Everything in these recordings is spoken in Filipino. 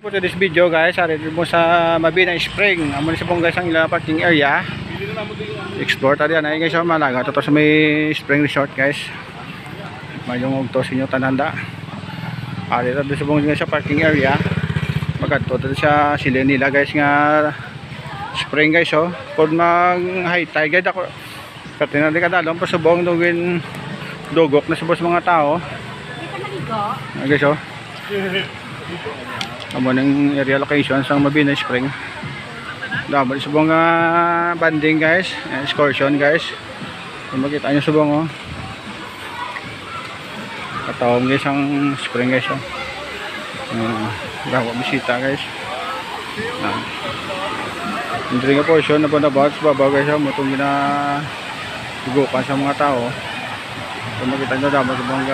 For this video guys, ari mo sa Mabinay Spring. Amo ni sa pong guys ang ila parking area. Explore tadi na guys sa Malaga. Toto sa may Spring Resort guys. Mayong ugto sa inyo tananda. Ari tadi sa pong guys sa parking area. Magadto tadi sa sila nila guys nga spring guys oh. Kung mag high tide guys ako. Katina di kadalong pasubong dugin dugok na sa mga tao. Guys oh. Amo ng area location sa Mabinay Spring. Dapat subong banding guys, excursion guys. Kung makita nyo subong oh. Katawag guys ang spring guys oh. Dapat bisita guys. Hindi nga portion na panabot sa babaw guys oh. Mutong ginagukan sa mga tao. Kung makita nyo dapat subong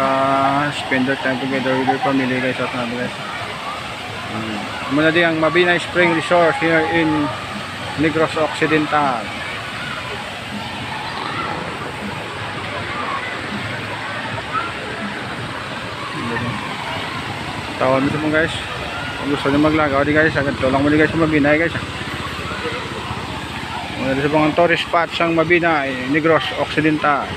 spend their time together with their family guys at nabi guys. Muna din ang Mabinay Spring Resort here in Negros Occidental. Tawag nito mo guys. Kung gusto nyo maglagaw di guys, agad lang mo di guys sa Mabinay guys. Muna din sa mga tourist spots ang Mabinay, Negros Occidental.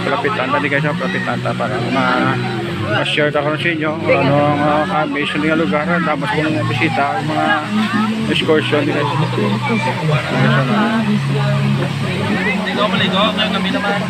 Pelapitan tadi guys, pelapitan para ma-share ako sa inyo ano ang amazing nga lugar tapos kung mga bisita mga excursion guys. Ligo maligo ngayon kami naman.